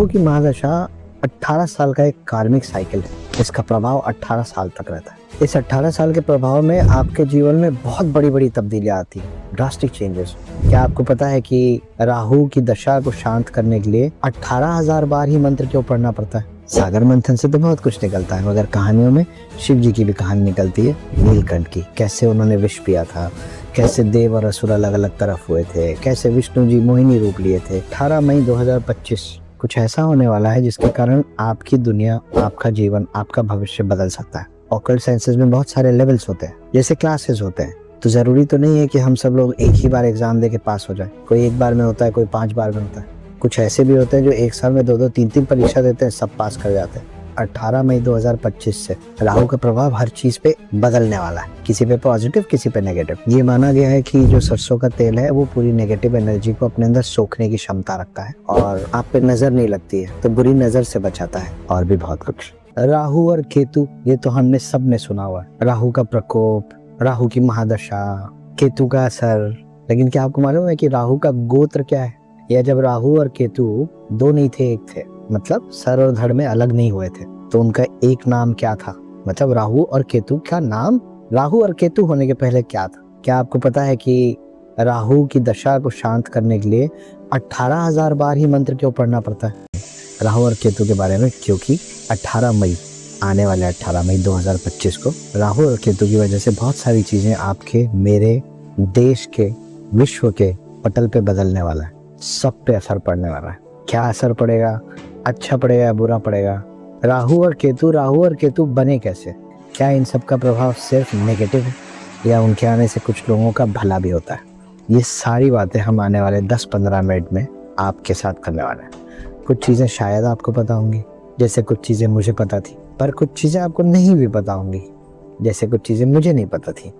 राहु की महादशा 18 साल का एक कार्मिक साइकिल है। इसका प्रभाव 18 साल तक रहता है। इस 18 साल के प्रभाव में आपके जीवन में बहुत बड़ी बड़ी तब्दीलियां आती हैं, ड्रास्टिक चेंजेस। क्या आपको पता है कि राहु की दशा को शांत करने के लिए 18,000 बार ही मंत्र क्यों पढ़ना पड़ता है? सागर मंथन से तो बहुत कुछ निकलता है, मगर कहानियों में शिव जी की भी कहानी निकलती है। नीलकंठ की, कैसे उन्होंने विष पिया था, कैसे देव और असुर अलग अलग तरफ हुए थे, कैसे विष्णु जी मोहिनी रूप लिए थे। 18 मई 2025 कुछ ऐसा होने वाला है जिसके कारण आपकी दुनिया, आपका जीवन, आपका भविष्य बदल सकता है। ऑकल्ट साइंसेस में बहुत सारे लेवल्स होते हैं, जैसे क्लासेस होते हैं। तो जरूरी तो नहीं है कि हम सब लोग एक ही बार एग्जाम देके पास हो जाए। कोई एक बार में होता है, कोई 5 बार में होता है। कुछ ऐसे भी होते हैं जो एक साल में 2-2, 3-3 परीक्षा देते हैं, सब पास कर जाते हैं। 18 मई 2025 से राहु का प्रभाव हर चीज पे बदलने वाला है, किसी पे पॉजिटिव, किसी पे नेगेटिव। ये माना गया है कि जो सरसों का तेल है वो पूरी नेगेटिव एनर्जी को अपने अंदर सोखने की क्षमता रखता है और आप पे नजर नहीं लगती है, तो बुरी नजर से बचाता है और भी बहुत कुछ। राहु और केतु, ये तो हमने सब ने सुना हुआ है। राहु का प्रकोप, राहु की महादशा, केतु का असर। लेकिन क्या आपको मालूम है कि राहु का गोत्र क्या है? या जब राहु और केतु दो नहीं थे, एक थे, मतलब सर और धड़ में अलग नहीं हुए थे, तो उनका एक नाम क्या था? मतलब राहु और केतु का नाम, राहु और केतु होने के पहले क्या था? क्या आपको पता है कि राहु की दशा को शांत करने के लिए 18,000 बार ही मंत्र क्यों पढ़ना पड़ता है? राहु और केतु के बारे में, क्योंकि 18 मई, आने वाले 18 मई 2025 को राहु और केतु की वजह से बहुत सारी चीजें आपके, मेरे, देश के, विश्व के पटल पे बदलने वाला है। सब पे असर पड़ने वाला है। क्या असर पड़ेगा? अच्छा पड़ेगा या बुरा पड़ेगा? राहु और केतु बने कैसे? क्या इन सब का प्रभाव सिर्फ नेगेटिव है या उनके आने से कुछ लोगों का भला भी होता है? ये सारी बातें हम आने वाले 10-15 मिनट में आपके साथ करने वाले हैं। कुछ चीज़ें शायद आपको पता होंगी, जैसे कुछ चीज़ें मुझे पता थी, पर कुछ चीज़ें आपको नहीं भी पता होंगी, जैसे कुछ चीज़ें मुझे नहीं पता थी।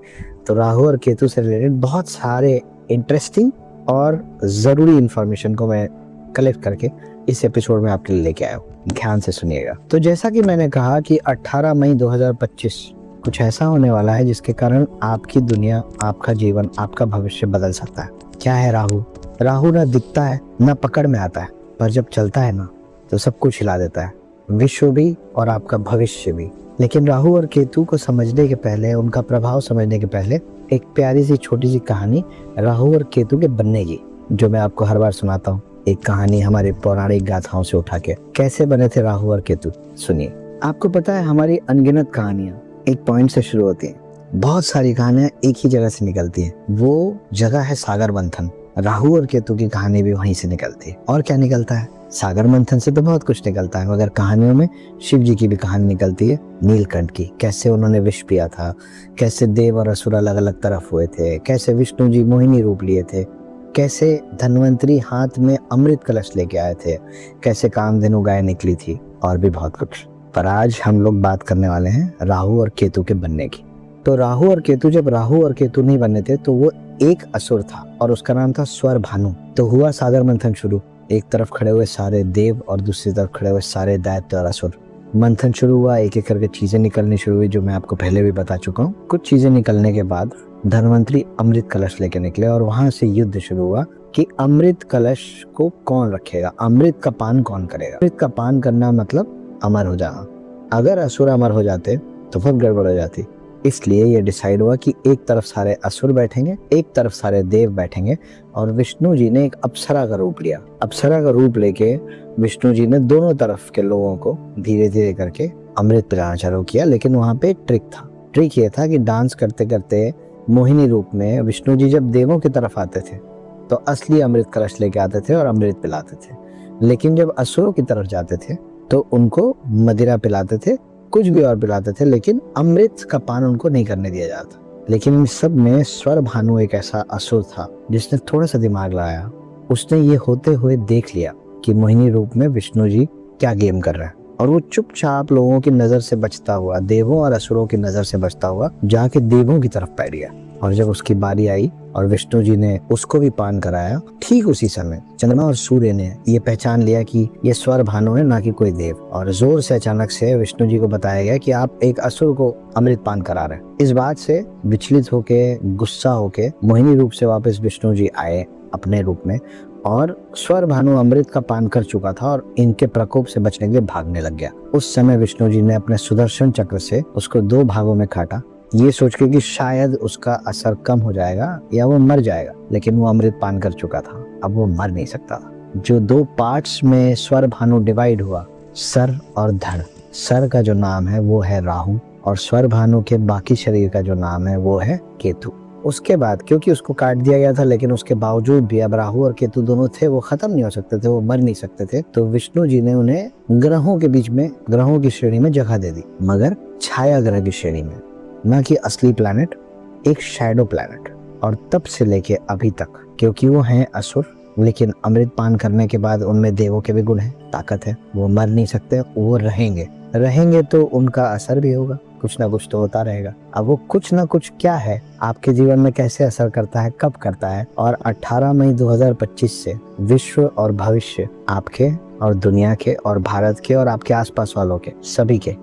तो राहु और केतु से रिलेटेड बहुत सारे इंटरेस्टिंग और ज़रूरी इंफॉर्मेशन को मैं कलेक्ट करके इस एपिसोड में आपके लिए लेके आया हूँ। ध्यान से सुनिएगा। तो जैसा कि मैंने कहा कि 18 मई 2025 कुछ ऐसा होने वाला है जिसके कारण आपकी दुनिया, आपका जीवन, आपका भविष्य बदल सकता है। क्या है राहु? राहु ना दिखता है, ना पकड़ में आता है, पर जब चलता है ना तो सब कुछ हिला देता है, विश्व भी और आपका भविष्य भी। लेकिन राहु और केतु को समझने के पहले, उनका प्रभाव समझने के पहले, एक प्यारी सी छोटी सी कहानी राहु और केतु के बनने की, जो मैं आपको हर बार सुनाता हूँ। एक कहानी हमारे पौराणिक गाथाओं से उठा के, कैसे बने थे राहु और केतु, सुनिए। आपको पता है हमारी अनगिनत कहानियां एक पॉइंट से शुरू होती हैं। बहुत सारी कहानियां एक ही जगह से निकलती हैं। वो जगह है सागर मंथन। राहु और केतु की कहानी भी वहीं से निकलती है। और क्या निकलता है? सागर मंथन से तो बहुत कुछ निकलता है, मगर कहानियों में शिव जी की भी कहानी निकलती है। नीलकंठ की, कैसे उन्होंने विष पिया था, कैसे देव और असुर अलग अलग तरफ हुए थे, कैसे विष्णु जी मोहिनी रूप लिए थे, कैसे धन्वंतरी हाथ में अमृत कलश लेके आए थे, कैसे कामधेनु गाय निकली थी, और भी बहुत कुछ। पर आज हम लोग बात करने वाले हैं राहु और केतु के बनने की। तो राहु और केतु, जब राहु और केतु नहीं बने थे तो वो एक असुर था और उसका नाम था स्वर भानु। तो हुआ सागर मंथन शुरू। एक तरफ खड़े हुए सारे देव और दूसरी तरफ खड़े हुए सारे दैत्य और असुर। मंथन शुरू हुआ, एक एक करके चीजें निकलनी शुरू हुई, जो मैं आपको पहले भी बता चुका हूँ। कुछ चीजें निकलने के बाद धन्वंतरी अमृत कलश लेके निकले और वहां से युद्ध शुरू हुआ कि अमृत कलश को कौन रखेगा, अमृत का पान कौन करेगा। अमृत का पान करना मतलब अमर हो जाना। अगर असुर अमर हो जाते तो बहुत गड़बड़ हो जाती। इसलिए ये डिसाइड हुआ कि एक तरफ सारे असुर बैठेंगे, एक तरफ सारे देव बैठेंगे, और विष्णु जी ने एक अप्सरा का रूप लिया। अप्सरा का रूप लेके विष्णु जी ने दोनों तरफ के लोगों को धीरे धीरे करके अमृत पिलाना चालू किया। लेकिन वहां पे एक ट्रिक था। ट्रिक ये था कि डांस करते करते मोहिनी रूप में विष्णु जी जब देवों की तरफ आते थे तो असली अमृत कलश लेके आते थे और अमृत पिलाते थे। लेकिन जब असुरों की तरफ जाते थे तो उनको मदिरा पिलाते थे, कुछ भी और पिलाते थे, लेकिन अमृत का पान उनको नहीं करने दिया जाता। लेकिन इन सब में स्वर भानु एक ऐसा असुर था जिसने थोड़ा सा दिमाग लगाया। उसने ये होते हुए देख लिया कि मोहिनी रूप में विष्णु जी क्या गेम कर रहे हैं, और वो चुपचाप लोगों की नजर से बचता हुआ, देवों और असुरों की नजर से बचता हुआ जाके देवों की तरफ बैठ गया। और जब उसकी बारी आई और विष्णु जी ने उसको भी पान कराया, ठीक उसी समय चंद्रमा और सूर्य ने ये पहचान लिया कि ये स्वर भानु है, ना कि कोई देव। और जोर से अचानक से विष्णु जी को बताया गया कि आप एक असुर को अमृत पान करा रहे हैं। इस बात से विचलित होके, गुस्सा होके मोहिनी रूप से वापस विष्णु जी आए अपने रूप में और स्वर भानु अमृत का पान कर चुका था और इनके प्रकोप से बचने के लिए भागने लग गया। उस समय विष्णु जी ने अपने सुदर्शन चक्र से उसको 2 भागों में काटा, ये सोच के कि शायद उसका असर कम हो जाएगा या वो मर जाएगा, लेकिन वो अमृत पान कर चुका था, अब वो मर नहीं सकता था। जो 2 पार्ट्स में स्वर भानु डिवाइड हुआ, सर और धड़। सर का जो नाम है वो है राहु और स्वर भानु के बाकी शरीर का जो नाम है वो है केतु। उसके बाद क्योंकि उसको काट दिया गया था, लेकिन उसके बावजूद भी अब राहु और केतु दोनों थे, वो खत्म नहीं हो सकते थे, वो मर नहीं सकते थे, तो विष्णु जी ने उन्हें ग्रहों के बीच में, ग्रहों की श्रेणी में जगह दे दी, मगर छाया ग्रह की श्रेणी में, ना कि असली प्लैनेट, एक शैडो प्लैनेट। और तब से लेके अभी तक, क्योंकि वो हैं असुर, लेकिन अमृत पान करने के बाद उनमें देवों के भी गुण हैं, ताकत है, वो मर नहीं सकते, वो रहेंगे तो उनका असर भी होगा, कुछ ना कुछ तो होता रहेगा। अब वो कुछ ना कुछ क्या है, आपके जीवन में कैसे असर करता है, कब करता है, और 18 मई 2025 से विश्व और भविष्य आपके और दुनिया के और भारत के और आपके आसपास वालों के सभी के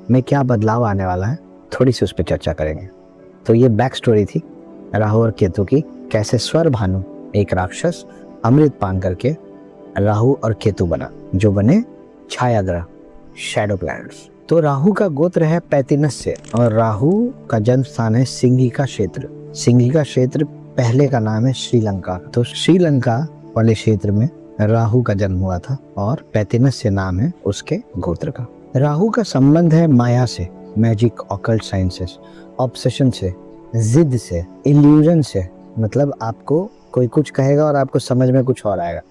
में क्या बदलाव आने वाला है, थोड़ी सी उस पर चर्चा करेंगे। तो ये बैक स्टोरी थी राहु और केतु की, कैसे स्वर भानु एक राक्षस अमृत पान करके राहु और केतु बना, जो बने छाया ग्रह, शैडो प्लैनेट्स। तो राहु का गोत्र है पैतिनस्य और राहु का जन्म स्थान है सिंघिका क्षेत्र। सिंघिका क्षेत्र पहले का नाम है श्रीलंका। तो श्रीलंका वाले क्षेत्र में राहु का जन्म हुआ था और पैतिनस्य नाम है उसके गोत्र का। राहु का संबंध है माया से, मैजिक, ऑकल्ट साइंसेस, ऑब्सेशन से, जिद से, इल्यूजन से। मतलब आपको कोई कुछ कहेगा और आपको समझ में कुछ और आएगा,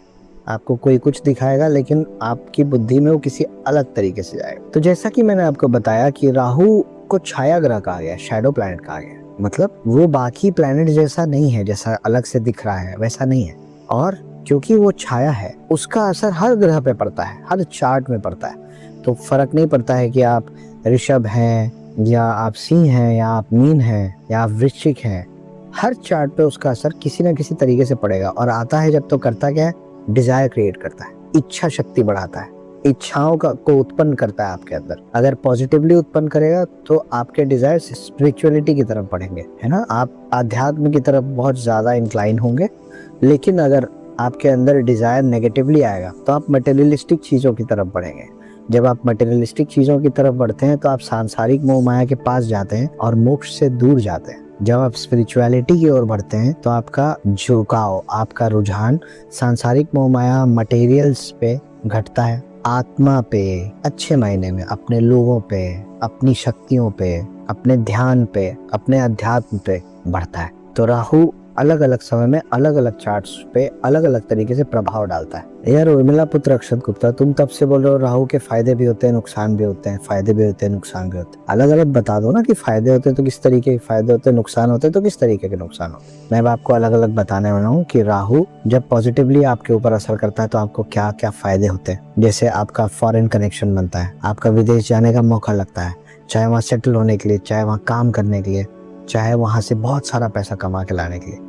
आपको कोई कुछ दिखाएगा लेकिन आपकी बुद्धि में वो किसी अलग तरीके से जाएगा। तो जैसा कि मैंने आपको बताया कि राहु को छाया ग्रह कहा गया, शैडो प्लैनेट कहा गया, मतलब वो बाकी प्लैनेट जैसा नहीं है, जैसा अलग से दिख रहा है वैसा नहीं है। और क्योंकि वो छाया है, उसका असर हर ग्रह पे पड़ता है, हर चार्ट में पड़ता है। तो फर्क नहीं पड़ता है कि आप ऋषभ हैं या आप सिंह हैं या आप मीन हैं या आप वृश्चिक हैं, हर चार्ट पे उसका असर किसी न किसी तरीके से पड़ेगा। और आता है जब तो करता क्या है, डिजायर क्रिएट करता है, इच्छा शक्ति बढ़ाता है, इच्छाओं को उत्पन्न करता है आपके अंदर। अगर पॉजिटिवली उत्पन्न करेगा तो आपके डिजायर स्पिरिचुअलिटी की तरफ बढ़ेंगे, है ना, आप आध्यात्म की तरफ बहुत ज्यादा इंक्लाइन होंगे। लेकिन अगर आपके अंदर डिजायर नेगेटिवली आएगा तो आप मटेरियलिस्टिक चीजों की तरफ बढ़ेंगे। जब आप मटेरियलिस्टिक चीजों की तरफ बढ़ते हैं तो आप सांसारिक मोह माया के पास जाते हैं और मोक्ष से दूर जाते हैं। जब आप स्पिरिचुअलिटी की ओर बढ़ते हैं तो आपका झुकाव, आपका रुझान सांसारिक मोह माया, मटेरियल्स पे घटता है, आत्मा पे, अच्छे मायने में अपने लोगों पे, अपनी शक्तियों पे, अपने ध्यान पे, अपने अध्यात्म पे बढ़ता है। तो राहु अलग अलग समय में अलग अलग चार्ट्स पे अलग अलग तरीके से प्रभाव डालता है। यार उर्मिला पुत्र अक्षत गुप्ता, तुम तब से बोल रहे हो राहु के फायदे भी होते हैं, नुकसान भी होते हैं, फायदे भी होते हैं, नुकसान भी होते हैं। अलग अलग बता दो ना कि फायदे होते हैं तो किस तरीके के फायदे होते हैं, नुकसान होते हैं तो किस तरीके के नुकसान होते हैं। मैं आपको अलग अलग बताने वाला हूँ कि राहु जब पॉजिटिवली आपके ऊपर असर करता है तो आपको क्या क्या फायदे होते हैं। जैसे आपका फॉरेन कनेक्शन बनता है, आपका विदेश जाने का मौका लगता है, चाहे वहाँ सेटल होने के लिए, चाहे वहाँ काम करने के लिए, चाहे वहाँ से बहुत सारा पैसा कमा के लाने के लिए।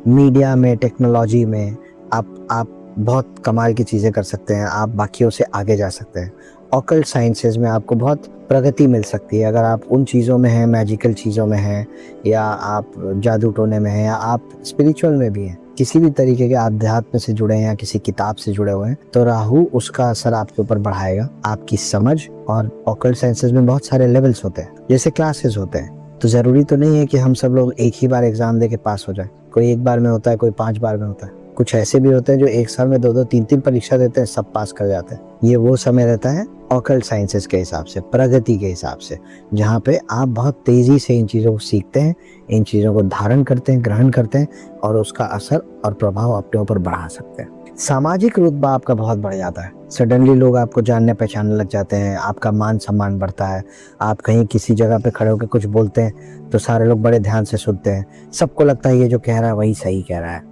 मीडिया में, टेक्नोलॉजी में आप बहुत कमाल की चीज़ें कर सकते हैं, आप बाकियों से आगे जा सकते हैं। ऑकल्ट साइंसेस में आपको बहुत प्रगति मिल सकती है अगर आप उन चीज़ों में हैं, मैजिकल चीज़ों में हैं, या आप जादू टोने में हैं, या आप स्पिरिचुअल में भी हैं, किसी भी तरीके के आध्यात्म से जुड़े हैं या किसी किताब से जुड़े हुए हैं, तो राहु उसका असर आपके ऊपर बढ़ाएगा, आपकी समझ। और ऑकल्ट साइंसेस में बहुत सारे लेवल्स होते हैं, जैसे क्लासेस होते हैं। तो ज़रूरी तो नहीं है कि हम सब लोग एक ही बार एग्जाम दे के पास हो जाए। कोई 1 बार में होता है, कोई 5 बार में होता है। कुछ ऐसे भी होते हैं जो 1 साल में 2-2, 3-3 परीक्षा देते हैं, सब पास कर जाते हैं। ये वो समय रहता है ऑकल्ट साइंसेस के हिसाब से, प्रगति के हिसाब से, जहाँ पे आप बहुत तेजी से इन चीज़ों को सीखते हैं, इन चीज़ों को धारण करते हैं, ग्रहण करते हैं और उसका असर और प्रभाव अपने ऊपर बढ़ा सकते हैं। सामाजिक रुतबा आपका बहुत बढ़ जाता है, सडनली लोग आपको जानने पहचानने लग जाते हैं, आपका मान सम्मान बढ़ता है। आप कहीं किसी जगह पे खड़े होकर कुछ बोलते हैं तो सारे लोग बड़े ध्यान से सुनते हैं, सबको लगता है ये जो कह रहा है वही सही कह रहा है।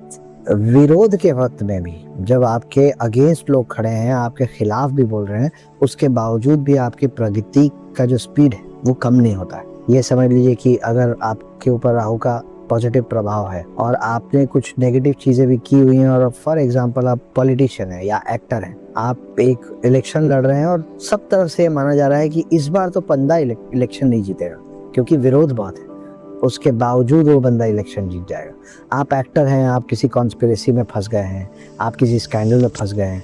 विरोध के वक्त में भी जब आपके अगेंस्ट लोग खड़े हैं, आपके खिलाफ भी बोल रहे हैं, उसके बावजूद भी आपकी प्रगति का जो स्पीड है वो कम नहीं होता है। ये समझ लीजिए कि अगर आपके ऊपर राहु का पॉजिटिव प्रभाव है और आपने कुछ नेगेटिव चीजें भी की हुई हैं, और फॉर एग्जांपल आप पॉलिटिशियन है या एक्टर हैं, आप एक इलेक्शन लड़ रहे हैं और सब तरफ से माना जा रहा है कि इस बार तो पंदा इलेक्शन नहीं जीतेगा क्योंकि विरोध बहुत है, उसके बावजूद वो बंदा इलेक्शन जीत जाएगा। आप एक्टर हैं, आप किसी कॉन्स्पिरेसी में फंस गए हैं, आप किसी स्कैंडल में फंस गए हैं,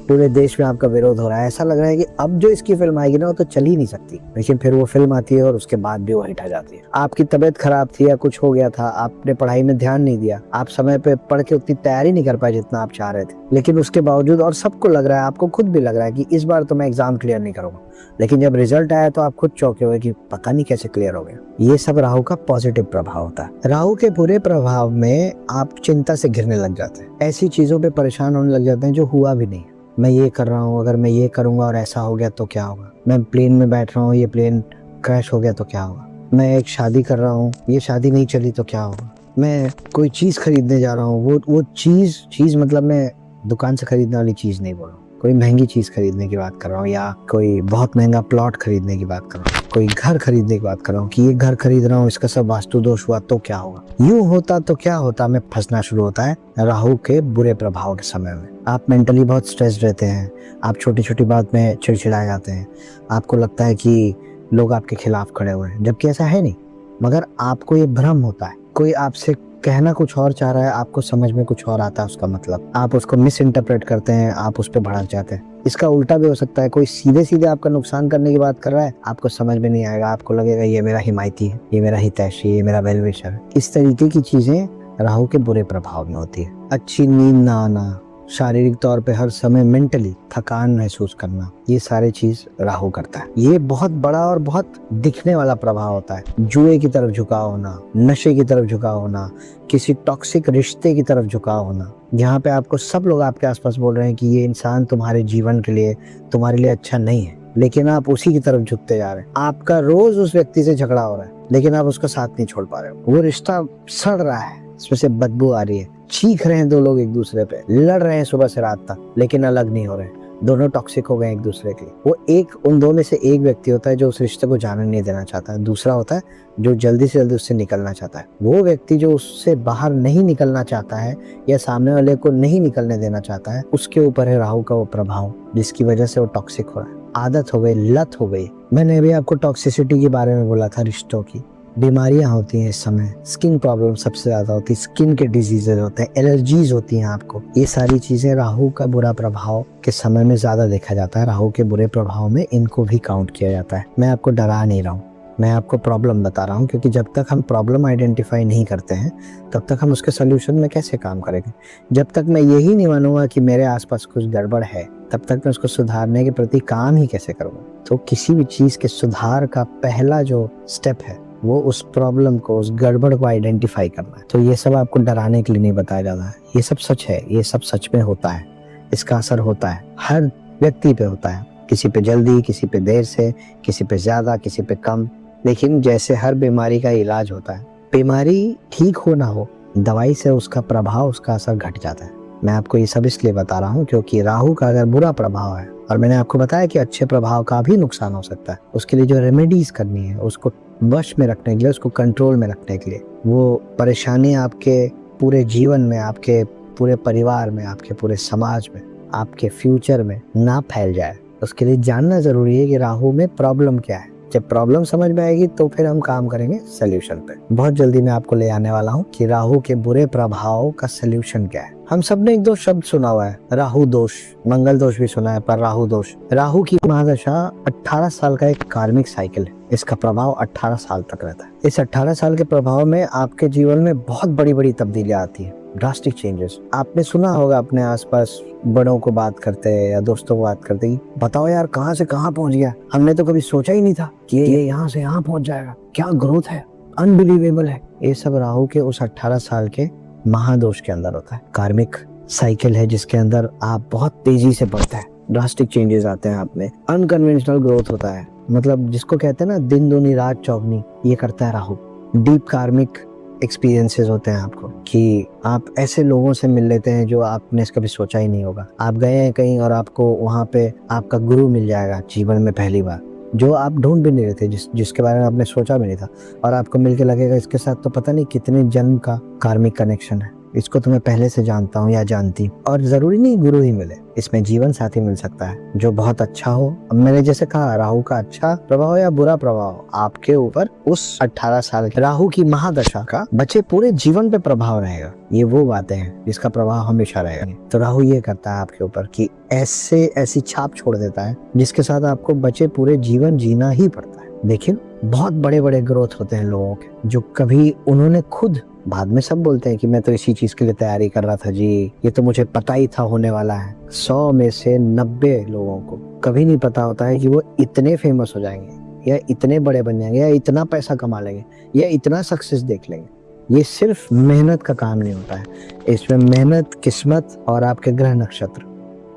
पूरे देश में आपका विरोध हो रहा है, ऐसा लग रहा है कि अब जो इसकी फिल्म आएगी ना वो तो चल ही नहीं सकती, लेकिन फिर वो फिल्म आती है और उसके बाद भी वो हिट आ जाती है। आपकी तबीयत खराब थी या कुछ हो गया था, आपने पढ़ाई में ध्यान नहीं दिया, आप समय पे पढ़ के उतनी तैयारी नहीं कर पाए जितना आप चाह रहे थे, लेकिन उसके बावजूद, और सबको लग रहा है, आपको खुद भी लग रहा है कि इस बार तो मैं एग्जाम क्लियर नहीं करूंगा, लेकिन जब रिजल्ट आया तो आप खुद चौंके हुए कि पता नहीं कैसे क्लियर हो गया। ये सब राहु का पॉजिटिव प्रभाव होता है। राहु के बुरे प्रभाव में आप चिंता से घिरने लग जाते हैं, ऐसी चीजों पे परेशान होने लग जाते हैं जो हुआ भी नहीं। मैं ये कर रहा हूँ, अगर मैं ये करूंगा और ऐसा हो गया तो क्या होगा, मैं प्लेन में बैठ रहा हूँ, ये प्लेन क्रैश हो गया तो क्या होगा, मैं एक शादी कर रहा हूँ, ये शादी नहीं चली तो क्या होगा, मैं कोई चीज खरीदने जा रहा हूँ, वो चीज मतलब मैं दुकान से खरीदने वाली चीज नहीं बोल रहा हूँ, कोई महंगी चीज खरीदने की बात कर रहा हूँ, या कोई बहुत महंगा प्लॉट खरीदने की बात कर रहा हूँ, कोई घर खरीदने की बात कर रहा हूँ कि ये घर खरीद रहा हूँ, इसका सब वास्तु दोष हुआ तो क्या होगा, यूं होता तो क्या होता, में फंसना शुरू होता है राहु के बुरे प्रभाव के समय में। आप मेंटली बहुत स्ट्रेस्ड रहते हैं, आप छोटी छोटी बात में चिड़चिड़ाए जाते हैं, आपको लगता है कि लोग आपके खिलाफ खड़े हुए हैं, जबकि ऐसा है नहीं, मगर आपको ये भ्रम होता है, कोई आपसे कहना कुछ और चाह रहा है, आपको समझ में कुछ और आता है उसका मतलब, आप उसको मिस इंटरप्रेट करते हैं, आप उस पर भड़क जाते हैं। इसका उल्टा भी हो सकता है, कोई सीधे सीधे आपका नुकसान करने की बात कर रहा है, आपको समझ में नहीं आएगा, आपको लगेगा ये मेरा हिमायती है, ये मेरा हितैषी, ये मेरा वेल विशर है। इस तरीके की चीजें राहु के बुरे प्रभाव में होती है। अच्छी नींद ना आना, शारीरिक तौर पे हर समय मेंटली थकान महसूस करना, ये सारी चीज राहु करता है। ये बहुत बड़ा और बहुत दिखने वाला प्रभाव होता है। जुए की तरफ झुकाव होना, नशे की तरफ झुकाव होना, किसी टॉक्सिक रिश्ते की तरफ झुकाव होना, जहाँ पे आपको सब लोग आपके आसपास बोल रहे हैं कि ये इंसान तुम्हारे जीवन के लिए, तुम्हारे लिए अच्छा नहीं है, लेकिन आप उसी की तरफ झुकते जा रहे हैं। आपका रोज उस व्यक्ति से झगड़ा हो रहा है, लेकिन आप उसका साथ नहीं छोड़ पा रहे हो। वो रिश्ता सड़ रहा है, इसमें से बदबू आ रही है, चीख रहे हैं दो लोग एक दूसरे पे, लड़ रहे हैं सुबह से रात तक, लेकिन अलग नहीं हो रहे, दोनों टॉक्सिक हो गए एक दूसरे के लिए। वो एक, उन दो में से एक व्यक्ति होता है जो उस रिश्ते को जाने नहीं देना चाहता है, दूसरा होता है जो जल्दी से जल्दी उससे निकलना चाहता है। वो व्यक्ति जो उससे बाहर नहीं निकलना चाहता है या सामने वाले को नहीं निकलने देना चाहता है, उसके ऊपर है राहु का वो प्रभाव, जिसकी वजह से वो टॉक्सिक हो रहा है। आदत हो गई, लत हो गई। मैंने अभी आपको टॉक्सिसिटी के बारे में बोला था, रिश्तों की बीमारियां होती हैं इस समय, स्किन प्रॉब्लम सबसे ज्यादा होती है, स्किन के डिजीजेज होते हैं, एलर्जीज होती हैं आपको। ये सारी चीजें राहु का बुरा प्रभाव के समय में ज्यादा देखा जाता है। राहु के बुरे प्रभाव में इनको भी काउंट किया जाता है। मैं आपको डरा नहीं रहा हूँ, मैं आपको प्रॉब्लम बता रहा हूँ, क्योंकि जब तक हम प्रॉब्लम आइडेंटिफाई नहीं करते हैं तब तक हम उसके सोल्यूशन में कैसे काम करेंगे। जब तक मैं यही नहीं मानूंगा कि मेरे आसपास कुछ गड़बड़ है, तब तक मैं उसको सुधारने के प्रति काम ही कैसे करूँगा। तो किसी भी चीज के सुधार का पहला जो स्टेप है वो उस प्रॉब्लम को, उस गड़बड़ को आइडेंटिफाई करना है। तो ये सब आपको डराने के लिए नहीं बताया जाता है, ये सब सच है, ये सब सच में होता है, इसका असर होता है, हर व्यक्ति पे होता है, किसी पे जल्दी, किसी पे देर से, किसी पे ज्यादा, किसी पे कम। लेकिन जैसे हर बीमारी का इलाज होता है, बीमारी ठीक हो ना हो, दवाई से उसका प्रभाव, उसका असर घट जाता है। मैं आपको ये सब इसलिए बता रहा हूँ क्योंकि राहु का अगर बुरा प्रभाव है, और मैंने आपको बताया कि अच्छे प्रभाव का भी नुकसान हो सकता है, उसके लिए जो रेमेडीज करनी है, उसको वश में रखने के लिए, उसको कंट्रोल में रखने के लिए, वो परेशानी आपके पूरे जीवन में, आपके पूरे परिवार में, आपके पूरे समाज में, आपके फ्यूचर में ना फैल जाए, उसके लिए जानना जरूरी है कि राहु में प्रॉब्लम क्या है। जब प्रॉब्लम समझ में आएगी तो फिर हम काम करेंगे सोल्यूशन पे। बहुत जल्दी मैं आपको ले आने वाला हूँ कि राहु के बुरे प्रभाव का सोल्यूशन क्या है। हम सब ने एक दो शब्द सुना हुआ है, राहु दोष, मंगल दोष भी सुना है, पर राहु दोष। राहु की महादशा 18 साल का एक कार्मिक साइकिल है, इसका प्रभाव 18 साल तक रहता है। इस 18 साल के प्रभाव में आपके जीवन में बहुत बड़ी बड़ी तब्दीलियां आती है, ड्रास्टिक चेंजेस। आपने सुना होगा अपने आसपास बड़ों को बात करते हैं या दोस्तों को बात करते हैं, बताओ यार कहाँ से कहाँ पहुंच गया, हमने तो कभी सोचा ही नहीं था कि ये यहाँ से यहाँ पहुंच जाएगा, क्या ग्रोथ है, अनबिलीवेबल है। ये सब राहु के उस 18 साल के महादोष के अंदर होता है। कार्मिक साइकिल है जिसके अंदर आप बहुत तेजी से बढ़ते हैं, ड्रास्टिक चेंजेस आते हैं आप में, अनकन्वेंशनल ग्रोथ होता है, मतलब जिसको कहते हैं ना दिन दूनी रात चौगनी, ये करता है राहु। डीप कार्मिक एक्सपीरियंसेस होते हैं आपको, कि आप ऐसे लोगों से मिल लेते हैं जो आपने कभी सोचा ही नहीं होगा। आप गए हैं कहीं और आपको वहाँ पे आपका गुरु मिल जाएगा जीवन में पहली बार, जो आप ढूंढ भी नहीं रहे थे, जिसके बारे में आपने सोचा भी नहीं था, और आपको मिलके लगेगा इसके साथ तो पता नहीं कितने जन्म का कार्मिक कनेक्शन है। इसको तो मैं पहले से जानता हूँ या जानती हूँ। और जरूरी नहीं गुरु ही मिले, इसमें जीवन साथी मिल सकता है जो बहुत अच्छा हो। अब मैंने जैसे कहा, राहु का अच्छा प्रभाव या बुरा प्रभाव आपके ऊपर उस 18 साल के राहु की महादशा का बचे पूरे जीवन पे प्रभाव रहेगा। ये वो बातें हैं जिसका प्रभाव हमेशा रहेगा। तो राहु ये करता है आपके ऊपर कि ऐसी छाप छोड़ देता है जिसके साथ आपको बचे पूरे जीवन जीना ही पड़ता है। देखिए, बहुत बड़े बड़े ग्रोथ होते हैं लोगों के, जो कभी उन्होंने खुद, बाद में सब बोलते हैं कि मैं तो इसी चीज के लिए तैयारी कर रहा था जी, ये तो मुझे पता ही था होने वाला है। 100 में से 90 लोगों को कभी नहीं पता होता है कि वो इतने फेमस हो जाएंगे या इतने बड़े बन जाएंगे या इतना पैसा कमा लेंगे या इतना सक्सेस देख लेंगे। ये सिर्फ मेहनत का काम नहीं होता है, इसमें मेहनत, किस्मत और आपके ग्रह नक्षत्र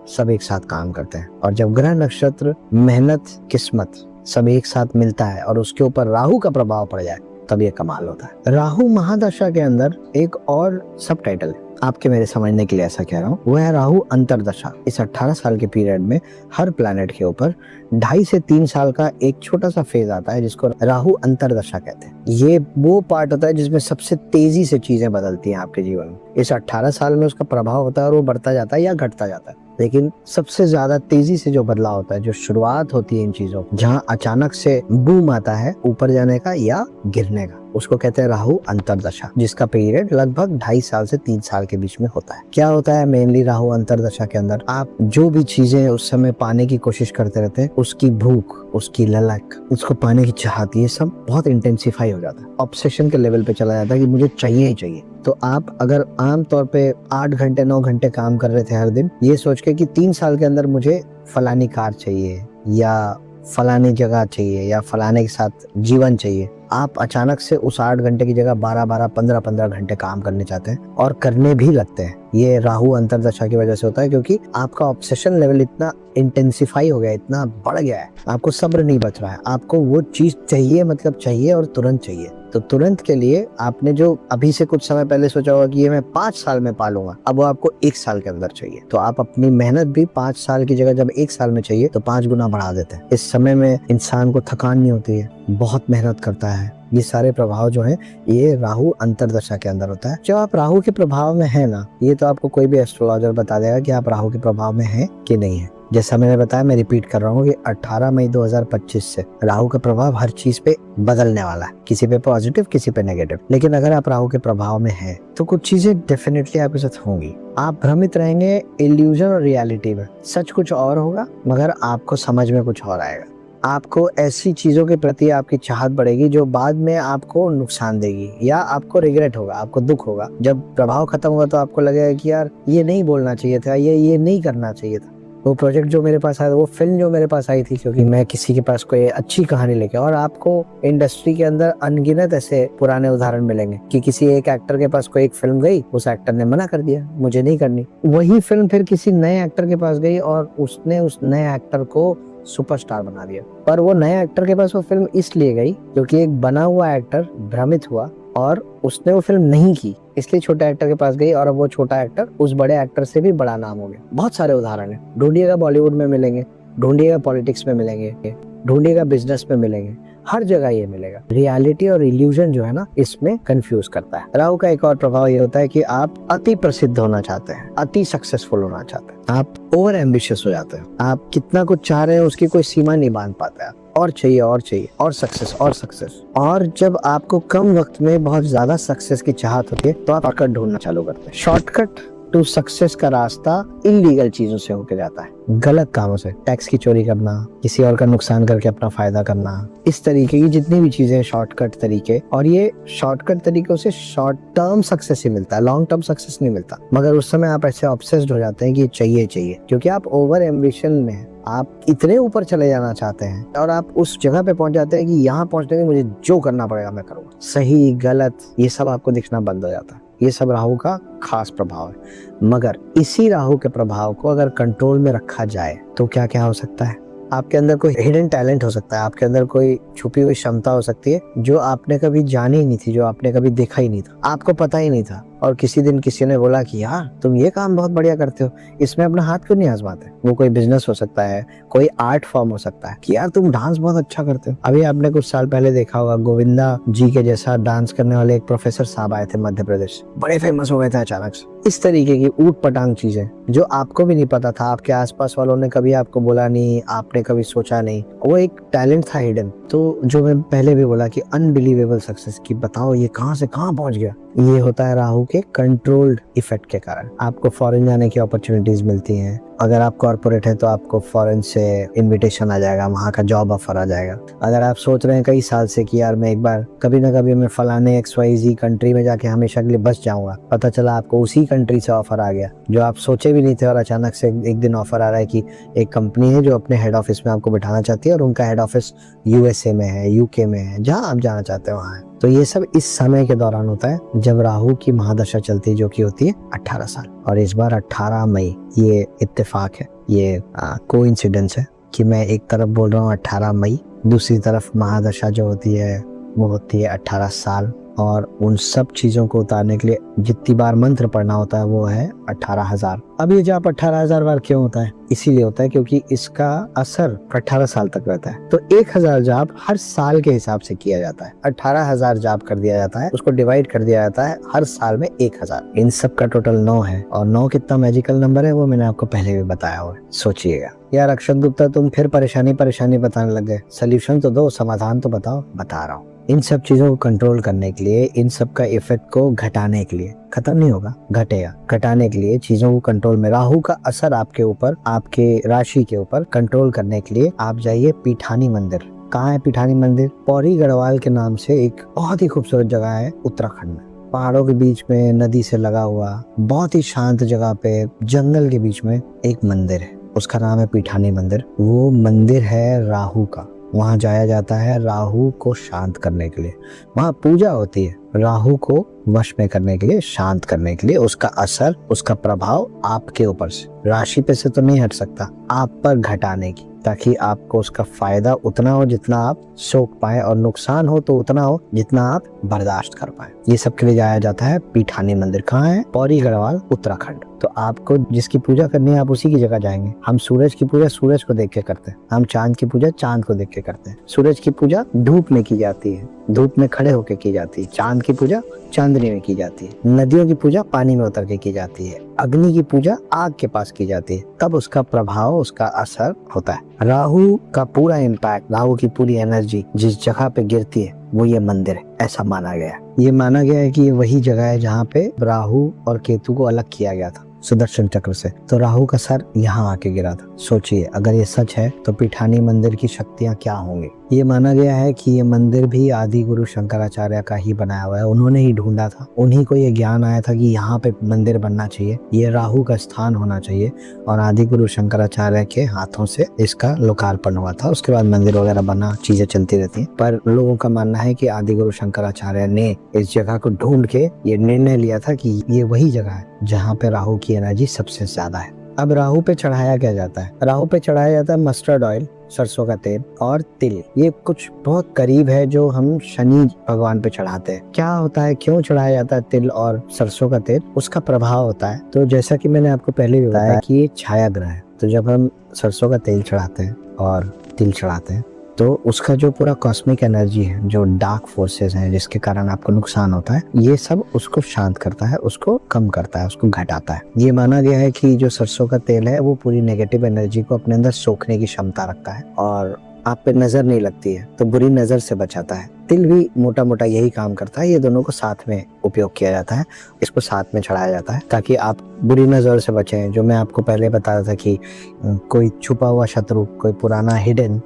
सब एक साथ काम करते हैं। और जब ग्रह नक्षत्र, मेहनत, किस्मत सब एक साथ मिलता है और उसके ऊपर राहु का प्रभाव पड़ जाए, तब ये कमाल होता है। राहु महादशा के अंदर एक और सब टाइटल है, आपके मेरे समझने के लिए ऐसा कह रहा हूँ, वो है राहु अंतरदशा। इस 18 साल के पीरियड में हर प्लैनेट के ऊपर 2.5 से 3 साल का एक छोटा सा फेज आता है जिसको राहु अंतरदशा कहते हैं। ये वो पार्ट होता है जिसमें सबसे तेजी से चीजें बदलती हैं आपके जीवन में। इस 18 साल में उसका प्रभाव होता है और वो बढ़ता जाता है या घटता जाता है, लेकिन सबसे ज्यादा तेजी से जो बदलाव होता है, जो शुरुआत होती है इन चीजों, जहाँ अचानक से बूम आता है ऊपर जाने का या गिरने का, उसको कहते हैं राहु अंतरदशा, जिसका पीरियड लगभग 2.5 साल से 3 साल के बीच में होता है। क्या होता है मेनली राहु अंतरदशा के अंदर, आप जो भी चीजें उस समय पाने की कोशिश करते रहते हैं, उसकी भूख, उसकी ललक, उसको पाने की चाहत, ये सब बहुत इंटेंसिफाई हो जाता है, ऑब्सेशन के लेवल पे चला जाता है कि मुझे चाहिए ही चाहिए। तो आप अगर आम तौर पे 8 घंटे 9 घंटे काम कर रहे थे हर दिन, ये सोच के कि 3 साल के अंदर मुझे फलानी कार चाहिए या फलानी जगह चाहिए या फलाने के साथ जीवन चाहिए, आप अचानक से उस 8 घंटे की जगह 12-12, 15-15 घंटे काम करने चाहते हैं और करने भी लगते हैं। ये राहु अंतरदशा की वजह से होता है, क्योंकि आपका ऑब्सेशन लेवल इतना इंटेंसिफाई हो गया, इतना बढ़ गया है, आपको सब्र नहीं बच रहा है, आपको वो चीज चाहिए, मतलब चाहिए और तुरंत चाहिए। तो तुरंत के लिए आपने जो अभी से कुछ समय पहले सोचा होगा कि ये मैं 5 साल में पालूंगा, अब वो आपको 1 साल के अंदर चाहिए। तो आप अपनी मेहनत भी 5 साल की जगह जब 1 साल में चाहिए तो 5 गुना बढ़ा देते हैं। इस समय में इंसान को थकान नहीं होती है, बहुत मेहनत करता है। ये सारे प्रभाव जो हैं, ये राहु अंतरदशा के अंदर होता है। जब आप राहु के प्रभाव में है ना, ये तो आपको कोई भी एस्ट्रोलॉजर बता देगा कि आप राहु के प्रभाव में हैं कि नहीं है। जैसा मैंने बताया, मैं रिपीट कर रहा हूँ कि 18 मई 2025 से राहु का प्रभाव हर चीज पे बदलने वाला है, किसी पे पॉजिटिव, किसी पे नेगेटिव। लेकिन अगर आप राहु के प्रभाव में हैं तो कुछ चीजें डेफिनेटली आपके साथ होंगी। आप भ्रमित रहेंगे इल्यूजन और रियलिटी में, सच कुछ और होगा मगर आपको समझ में कुछ और आएगा। आपको ऐसी चीजों के प्रति आपकी चाहत बढ़ेगी जो बाद में आपको नुकसान देगी या आपको रिग्रेट होगा, आपको दुख होगा। जब प्रभाव खत्म होगा तो आपको लगेगा कि यार ये नहीं बोलना चाहिए था, ये नहीं करना चाहिए था, वो प्रोजेक्ट जो मेरे पास आया, वो फिल्म जो मेरे पास आई थी क्योंकि मैं किसी के पास कोई अच्छी कहानी लेके। और आपको इंडस्ट्री के अंदर अनगिनत ऐसे पुराने उदाहरण मिलेंगे कि किसी एक एक्टर के पास कोई एक फिल्म गई, उस एक्टर ने मना कर दिया, मुझे नहीं करनी। वही फिल्म फिर किसी नए एक्टर के पास गई और उसने उस नए एक्टर को सुपरस्टार बना दिया। पर वो नए एक्टर के पास वो फिल्म इसलिए गई क्योंकि एक बना हुआ एक्टर भ्रमित हुआ और उसने वो फिल्म नहीं की, इसलिए छोटे एक्टर के पास गई और अब वो छोटा एक्टर उस बड़े एक्टर से भी बड़ा नाम हो गया। बहुत सारे उदाहरण है, ढूंढिएगा बॉलीवुड में मिलेंगे, ढूंढिएगा पॉलिटिक्स में मिलेंगे, ढूंढिएगा बिजनेस में मिलेंगे, हर जगह ये मिलेगा। रियलिटी और इल्यूजन जो है ना, इसमें कंफ्यूज करता है। राहु का एक और प्रभाव ये होता है कि आप अति प्रसिद्ध होना चाहते हैं, अति सक्सेसफुल होना चाहते हैं, आप ओवर एम्बिशियस हो जाते हैं, आप कितना कुछ चाह रहे हैं उसकी कोई सीमा नहीं बांध पाते हैं, और चाहिए और चाहिए और सक्सेस और सक्सेस। और जब आपको कम वक्त में बहुत ज्यादा सक्सेस की चाहत होती है तो आप शॉर्टकट ढूंढना चालू करते हैं। शॉर्टकट टू सक्सेस का रास्ता इलीगल चीजों से होके जाता है, गलत कामों से, टैक्स की चोरी करना, किसी और का नुकसान करके अपना फायदा करना, इस तरीके की जितनी भी चीजें शॉर्टकट तरीके। और ये शॉर्टकट तरीकों से शॉर्ट टर्म सक्सेस ही मिलता है, लॉन्ग टर्म सक्सेस नहीं मिलता। मगर उस समय आप ऐसे ऑब्सेस्ड हो जाते हैं कि चाहिए चाहिए, क्योंकि आप ओवर एम्बिशन में, आप इतने ऊपर चले जाना चाहते हैं और आप उस जगह पे पहुंच जाते हैं कि यहाँ पहुंचने के मुझे जो करना पड़ेगा मैं करूँगा। सही गलत ये सब आपको दिखना बंद हो जाता है। ये सब राहु का खास प्रभाव है। मगर इसी राहु के प्रभाव को अगर कंट्रोल में रखा जाए तो क्या क्या हो सकता है। आपके अंदर कोई हिडन टैलेंट हो सकता है, आपके अंदर कोई छुपी हुई क्षमता हो सकती है जो आपने कभी जानी ही नहीं थी, जो आपने कभी देखा ही नहीं था, आपको पता ही नहीं था। और किसी दिन किसी ने बोला कि यार तुम ये काम बहुत बढ़िया करते हो, इसमें अपना हाथ क्यों नहीं आजमाते। वो कोई बिजनेस हो सकता है, कोई आर्ट फॉर्म हो सकता है कि यार तुम डांस बहुत अच्छा करते हो। अभी आपने कुछ साल पहले देखा होगा, गोविंदा जी के जैसा डांस करने वाले एक प्रोफेसर साहब आए थे मध्य प्रदेश, बड़े फेमस हो गए थे अचानक से। इस तरीके की ऊट पटांग चीजें जो आपको भी नहीं पता था, आपके आसपास वालों ने कभी आपको बोला नहीं, आपने कभी सोचा नहीं, वो एक टैलेंट था हिडन। तो जो मैं पहले भी बोला कि अनबिलीवेबल सक्सेस की, बताओ ये कहां से कहां पहुंच गया। ये होता है राहु के कंट्रोल्ड इफेक्ट के कारण। आपको फॉरेन जाने की अपॉर्चुनिटीज मिलती हैं। अगर आप कॉर्पोरेट है तो आपको फॉरेन से इनविटेशन आ जाएगा, वहाँ का जॉब ऑफर आ जाएगा। अगर आप सोच रहे हैं कई साल से कि यार मैं एक बार कभी ना कभी मैं फलाने XYZ कंट्री में जाके हमेशा के लिए बस जाऊंगा, पता चला आपको उसी कंट्री से ऑफर आ गया जो आप सोचे भी नहीं थे, और अचानक से एक दिन ऑफर आ रहा है कि एक कंपनी है जो अपने हेड ऑफिस में आपको बिठाना चाहती है, और उनका हेड ऑफिस USA में है, UK में है, जहाँ आप जाना चाहते हो वहाँ है। तो ये सब इस समय के दौरान होता है जब राहु की महादशा चलती है, जो कि होती है 18 साल। और इस बार 18 मई, ये इत्तेफाक है, ये कोइंसिडेंस है कि मैं एक तरफ बोल रहा हूँ 18 मई, दूसरी तरफ महादशा जो होती है वो होती है 18 साल। और उन सब चीजों को उतारने के लिए जितनी बार मंत्र पढ़ना होता है वो है 18,000। अब ये जाप 18,000 बार क्यों होता है? इसीलिए होता है क्योंकि इसका असर 18 साल तक रहता है। तो 1,000 जाप हर साल के हिसाब से किया जाता है। 18,000 जाप कर दिया जाता है, उसको डिवाइड कर दिया जाता है हर साल में 1,000। इन सब का टोटल 9 है, और 9 कितना मैजिकल नंबर है वो मैंने आपको पहले भी बताया हुआ है, सोचिएगा। यार अक्षत गुप्ता तुम फिर परेशानी बताने लग गए, सोल्यूशन तो दो, समाधान तो बताओ। बता रहा हूँ, इन सब चीजों को कंट्रोल करने के लिए, इन सब का इफेक्ट को घटाने के लिए, खत्म नहीं होगा, घटेगा, घटाने के लिए चीजों को कंट्रोल में, राहु का असर आपके ऊपर, आपके राशि के ऊपर कंट्रोल करने के लिए आप जाइए पीठानी मंदिर। कहाँ है पीठानी मंदिर? पौड़ी गढ़वाल के नाम से एक बहुत ही खूबसूरत जगह है उत्तराखंड में। पहाड़ों के बीच में, नदी से लगा हुआ, बहुत ही शांत जगह पे, जंगल के बीच में एक मंदिर है, उसका नाम है पीठानी मंदिर। वो मंदिर है राहु का। वहाँ जाया जाता है राहु को शांत करने के लिए। वहाँ पूजा होती है राहु को वश में करने के लिए, शांत करने के लिए। उसका असर, उसका प्रभाव आपके ऊपर से, राशि पे से तो नहीं हट सकता, आप पर घटाने की, ताकि आपको उसका फायदा उतना हो जितना आप सोख पाए, और नुकसान हो तो उतना हो जितना आप बर्दाश्त कर पाए। ये सब के लिए जाया जाता है पीठानी मंदिर। कहाँ है? पौड़ी गढ़वाल, उत्तराखंड। तो आपको जिसकी पूजा करनी है आप उसी की जगह जाएंगे। हम सूरज की पूजा सूरज को देख के करते हैं, हम चांद की पूजा चांद को देख के करते हैं। सूरज की पूजा धूप में की जाती है, धूप में खड़े होके की जाती है। चांद की पूजा चांदनी में की जाती है। नदियों की पूजा पानी में उतर के की जाती है। अग्नि की पूजा आग के पास की जाती है, तब उसका प्रभाव, उसका असर होता है। राहु का पूरा इम्पैक्ट, राहु की पूरी एनर्जी जिस जगह पे गिरती है वो ये मंदिर है, ऐसा माना गया है। ये माना गया है कि ये वही जगह है जहाँ पे राहु और केतु को अलग किया गया था सुदर्शन चक्र से। तो राहु का सर यहाँ आके गिरा था। सोचिए, अगर ये सच है तो पीठानी मंदिर की शक्तियाँ क्या होंगी। ये माना गया है कि ये मंदिर भी आदि गुरु शंकराचार्य का ही बनाया हुआ है। उन्होंने ही ढूंढा था, उन्हीं को ये ज्ञान आया था कि यहाँ पे मंदिर बनना चाहिए, ये राहु का स्थान होना चाहिए, और आदि गुरु शंकराचार्य के हाथों से इसका लोकार्पण हुआ था। उसके बाद मंदिर वगैरह बना, चीजें चलती रहती हैं। पर लोगों का मानना है कि आदि गुरु शंकराचार्य ने इस जगह को ढूंढ के ये निर्णय लिया था कि ये वही जगह है जहाँ पे राहु की एनर्जी सबसे ज्यादा है। अब राहु पे चढ़ाया क्या जाता है? राहु पे चढ़ाया जाता है मस्टर्ड ऑयल, सरसों का तेल और तिल। ये कुछ बहुत करीब है जो हम शनि भगवान पे चढ़ाते हैं। क्या होता है, क्यों चढ़ाया जाता है तिल और सरसों का तेल? उसका प्रभाव होता है। तो जैसा कि मैंने आपको पहले भी बताया कि ये छाया ग्रह है, तो जब हम सरसों का तेल चढ़ाते हैं और तिल चढ़ाते हैं तो उसका जो पूरा कॉस्मिक एनर्जी है, जो डार्क फोर्सेस हैं जिसके कारण आपको नुकसान होता है, ये सब उसको शांत करता है, उसको कम करता है, उसको घटाता है। ये माना गया है कि जो सरसों का तेल है वो पूरी नेगेटिव एनर्जी को अपने अंदर सोखने की क्षमता रखता है, और आप पे नजर नहीं लगती है तो बुरी नजर से बचाता है। तिल भी मोटा मोटा यही काम करता है। ये दोनों को साथ में उपयोग किया जाता है, इसको साथ में चढ़ाया जाता है ताकि आप बुरी नजर से बचें। जो मैं आपको पहले बताया था कि कोई छुपा हुआ शत्रु, कोई पुराना हिडन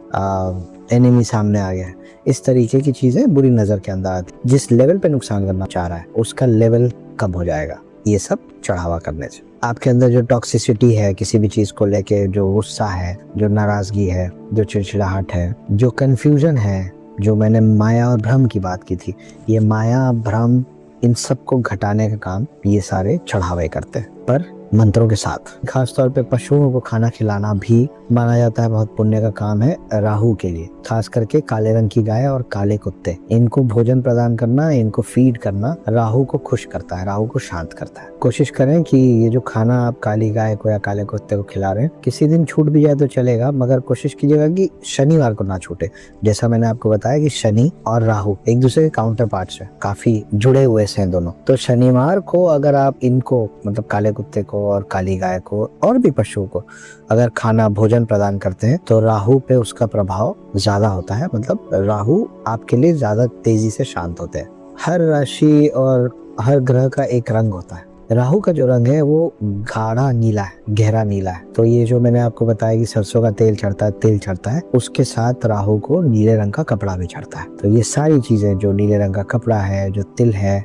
एनिमी सामने आ गया है, इस तरीके की चीजें बुरी नजर के अंदर आती। जिस लेवल पे नुकसान करना चाह रहा है उसका लेवल कम हो जाएगा ये सब चढ़ावा करने से। आपके अंदर जो टॉक्सिसिटी है किसी भी चीज को लेके, जो गुस्सा है, जो नाराजगी है, जो चिड़चिड़ाहट है, जो कंफ्यूजन है, जो मैंने माया और भ्रम की बात की थी, ये माया भ्रम इन सब को घटाने का काम ये सारे चढ़ावे करते हैं। पर मंत्रों के साथ। खासतौर पे पशुओं को खाना खिलाना भी माना जाता है बहुत पुण्य का काम है राहु के लिए। खास करके काले रंग की गाय और काले कुत्ते, इनको भोजन प्रदान करना, इनको फीड करना राहु को खुश करता है, राहु को शांत करता है। कोशिश करें कि ये जो खाना आप काली गाय को या काले कुत्ते को खिला रहे हैं, किसी दिन छूट भी जाए तो चलेगा, मगर कोशिश कीजिएगा कि शनिवार को ना छूटे। जैसा मैंने आपको बताया कि शनि और राहु एक दूसरे के काउंटर पार्ट्स हैं, काफी जुड़े हुए हैं दोनों। तो शनिवार को अगर आप इनको, मतलब काले कुत्ते को और काली गाय को और भी पशुओं को अगर खाना भोजन प्रदान करते हैं तो राहु पे उसका प्रभाव ज्यादा होता है, मतलब राहु आपके लिए ज्यादा तेजी से शांत होते हैं। हर राशि और हर ग्रह का एक रंग होता है। राहु का जो रंग है वो गाढ़ा नीला है, गहरा नीला है। तो ये जो मैंने आपको बताया कि सरसों का तेल चढ़ता है, उसके साथ राहु को नीले रंग का कपड़ा भी चढ़ता है। तो ये सारी चीजें, जो नीले रंग का कपड़ा है, जो तिल है,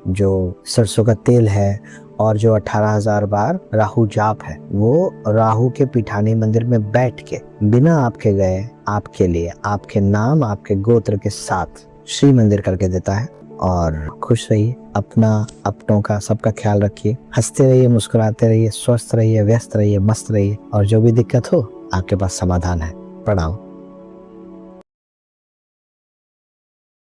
जो सरसों का तेल है और जो 18,000 बार राहु जाप है, वो राहु के पीठानी मंदिर में बैठ के बिना आपके गए आपके लिए आपके नाम, आपके गोत्र के साथ श्री मंदिर करके देता है। और खुश रहिए, अपनों का सबका ख्याल रखिए, हंसते रहिए, मुस्कुराते रहिए, स्वस्थ रहिए, व्यस्त रहिए, मस्त रहिए, और जो भी दिक्कत हो आपके पास समाधान है। प्रणाम।